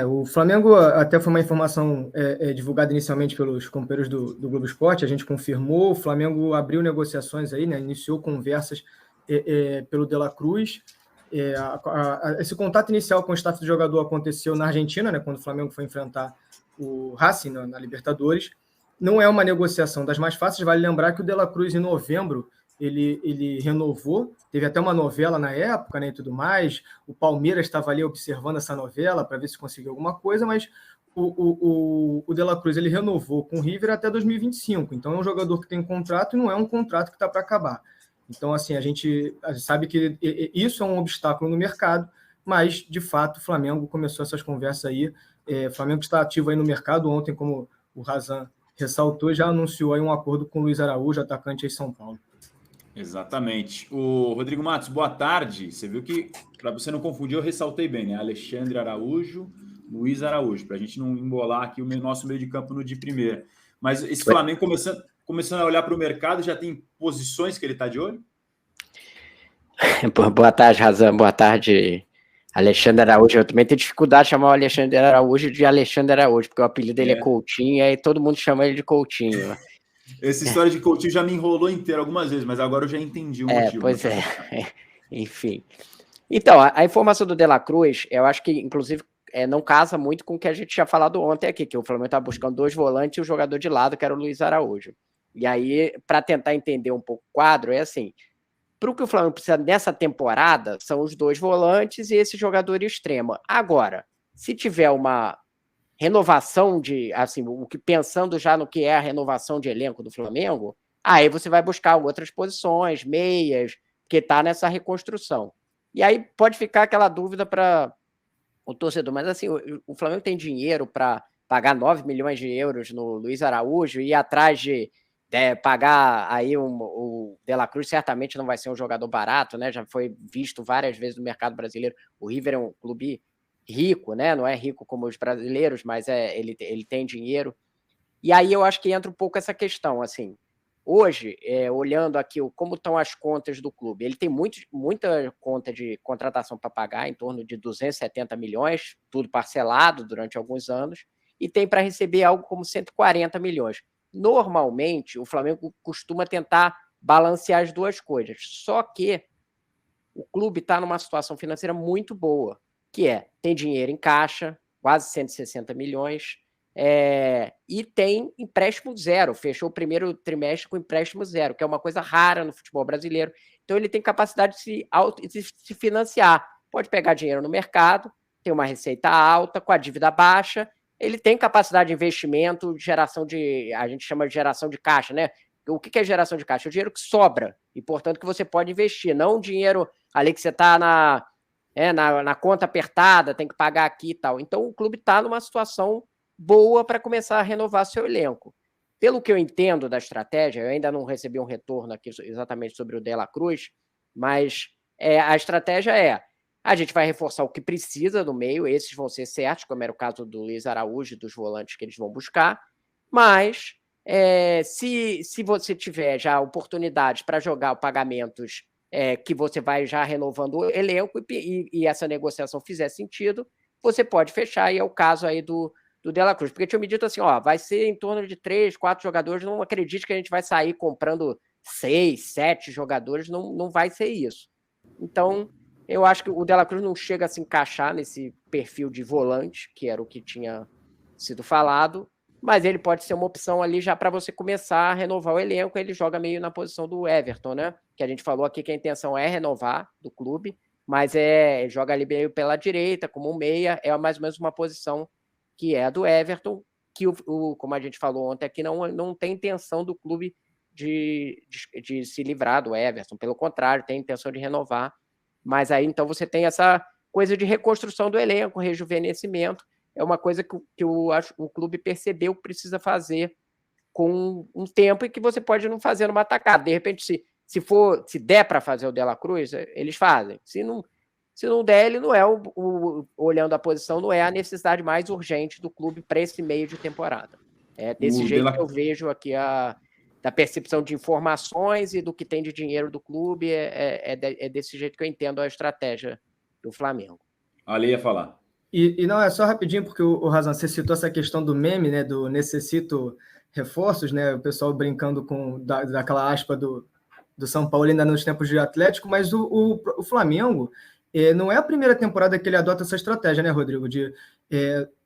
O Flamengo, até foi uma informação divulgada inicialmente pelos companheiros do Globo Esporte, a gente confirmou, o Flamengo abriu negociações aí, né, iniciou conversas pelo De La Cruz. Esse contato inicial com o staff do jogador aconteceu na Argentina, né, quando o Flamengo foi enfrentar o Racing na Libertadores. Não é uma negociação das mais fáceis, vale lembrar que o De La Cruz, em novembro, ele renovou, teve até uma novela na época, né, e tudo mais. O Palmeiras estava ali observando essa novela para ver se conseguia alguma coisa, mas o De La Cruz ele renovou com o River até 2025. Então é um jogador que tem contrato e não é um contrato que está para acabar. Então, assim, a gente sabe que isso é um obstáculo no mercado, mas, de fato, o Flamengo começou essas conversas aí. O Flamengo está ativo aí no mercado. Ontem, como o Razan ressaltou, já anunciou aí um acordo com o Luiz Araújo, atacante aí em São Paulo. Exatamente. O Rodrigo Matos, boa tarde. Você viu que, para você não confundir, eu ressaltei bem, né? Alexandre Araújo, Luiz Araújo, para a gente não embolar aqui o nosso meio de campo no de primeira. Mas esse Flamengo começando a olhar para o mercado, já tem posições que ele está de olho? Boa tarde, Razan. Boa tarde, Alexandre Araújo. Eu também tenho dificuldade de chamar o Alexandre Araújo de Alexandre Araújo, porque o apelido dele é Coutinho, e aí todo mundo chama ele de Coutinho. Essa história de Coutinho já me enrolou inteiro algumas vezes, mas agora eu já entendi o motivo. Pois é. Enfim. Então, a informação do De La Cruz, eu acho que, inclusive, não casa muito com o que a gente tinha falado ontem aqui, que o Flamengo estava buscando 2 volantes e o jogador de lado, que era o Luiz Araújo. E aí, para tentar entender um pouco o quadro, é assim, para o que o Flamengo precisa nessa temporada, são os 2 volantes e esse jogador extremo. Agora, se tiver uma renovação de, assim, pensando já no que é a renovação de elenco do Flamengo, aí você vai buscar outras posições, meias, que está nessa reconstrução. E aí pode ficar aquela dúvida para o torcedor, mas assim, o Flamengo tem dinheiro para pagar 9 milhões de euros no Luiz Araújo e ir atrás de pagar aí o De La Cruz, certamente não vai ser um jogador barato, né? Já foi visto várias vezes no mercado brasileiro. O River é um clube rico, né? Não é rico como os brasileiros, mas ele tem dinheiro. E aí eu acho que entra um pouco essa questão, assim, hoje, olhando aqui como estão as contas do clube, ele tem muita conta de contratação para pagar, em torno de 270 milhões, tudo parcelado durante alguns anos, e tem para receber algo como 140 milhões. Normalmente, o Flamengo costuma tentar balancear as duas coisas, só que o clube está numa situação financeira muito boa, que tem dinheiro em caixa, quase 160 milhões, e tem empréstimo zero, fechou o primeiro trimestre com empréstimo zero, que é uma coisa rara no futebol brasileiro. Então ele tem capacidade de se financiar, pode pegar dinheiro no mercado, tem uma receita alta, com a dívida baixa, ele tem capacidade de investimento, a gente chama de geração de caixa, né? O que é geração de caixa? É o dinheiro que sobra, e portanto que você pode investir, não o dinheiro ali que você está na conta apertada, tem que pagar aqui e tal. Então o clube está numa situação boa para começar a renovar seu elenco. Pelo que eu entendo da estratégia, eu ainda não recebi um retorno aqui exatamente sobre o De La Cruz, mas a estratégia a gente vai reforçar o que precisa no meio, esses vão ser certos, como era o caso do Luiz Araújo e dos volantes que eles vão buscar, mas se você tiver já oportunidades para jogar pagamentos que você vai já renovando o elenco e essa negociação fizer sentido, você pode fechar, e é o caso aí do De La Cruz, porque tinha me dito assim, vai ser em torno de 3, 4 jogadores, não acredite que a gente vai sair comprando 6, 7 jogadores, não vai ser isso. Então, eu acho que o De La Cruz não chega a se encaixar nesse perfil de volante, que era o que tinha sido falado, mas ele pode ser uma opção ali já para você começar a renovar o elenco. Ele joga meio na posição do Everton, né? Que a gente falou aqui que a intenção é renovar do clube, mas joga ali meio pela direita, como um meia, é mais ou menos uma posição que é a do Everton, que, como a gente falou ontem aqui, não tem intenção do clube de se livrar do Everton, pelo contrário, tem intenção de renovar. Mas aí, então, você tem essa coisa de reconstrução do elenco, rejuvenescimento, é uma coisa que o clube percebeu que precisa fazer com um tempo e que você pode não fazer numa tacada. De repente, se der para fazer o De La Cruz, eles fazem. Se não der, ele não é olhando a posição, não é a necessidade mais urgente do clube para esse meio de temporada. É desse jeito que eu vejo aqui da percepção de informações e do que tem de dinheiro do clube, é desse jeito que eu entendo a estratégia do Flamengo. Ali ia falar. E não, é só rapidinho, porque o Razan, você citou essa questão do meme, né, do necessito reforços, né, o pessoal brincando com daquela aspa do São Paulo ainda nos tempos de Atlético, mas o Flamengo não é a primeira temporada que ele adota essa estratégia, né, Rodrigo, de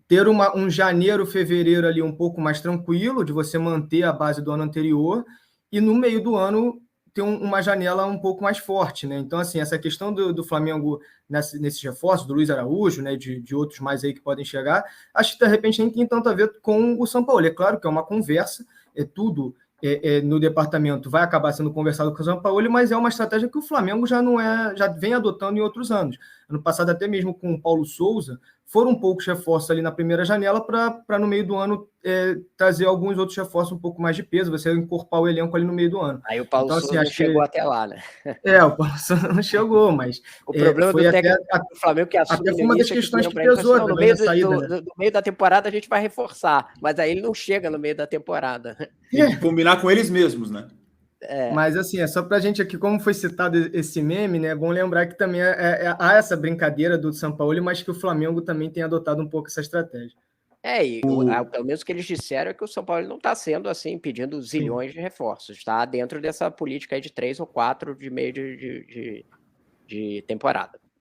ter um janeiro, fevereiro ali um pouco mais tranquilo, de você manter a base do ano anterior, e no meio do ano ter uma janela um pouco mais forte, né? Então, assim, essa questão do Flamengo nesses reforços, do Luiz Araújo, né, de outros mais aí que podem chegar, acho que de repente nem tem tanto a ver com o São Paulo. É claro que é uma conversa, tudo no departamento vai acabar sendo conversado com o São Paulo, mas é uma estratégia que o Flamengo já vem adotando em outros anos. Ano passado, até mesmo com o Paulo Souza, foram poucos reforços ali na primeira janela para no meio do ano trazer alguns outros reforços um pouco mais de peso, você incorporar o elenco ali no meio do ano. Aí o Paulo Souza não chegou até lá, né? O Paulo Souza não chegou, mas o problema foi do técnico do Flamengo que assume até foi uma das questões que pesou no meio da temporada a gente vai reforçar, mas aí ele não chega no meio da temporada. Tem que combinar com eles mesmos, né? Mas assim, é só para a gente aqui, como foi citado esse meme, né? É bom lembrar que também há essa brincadeira do São Paulo, mas que o Flamengo também tem adotado um pouco essa estratégia. Pelo menos o que eles disseram é que o São Paulo não está sendo assim, pedindo zilhões de reforços, está dentro dessa política aí de 3 ou 4 de meio de temporada.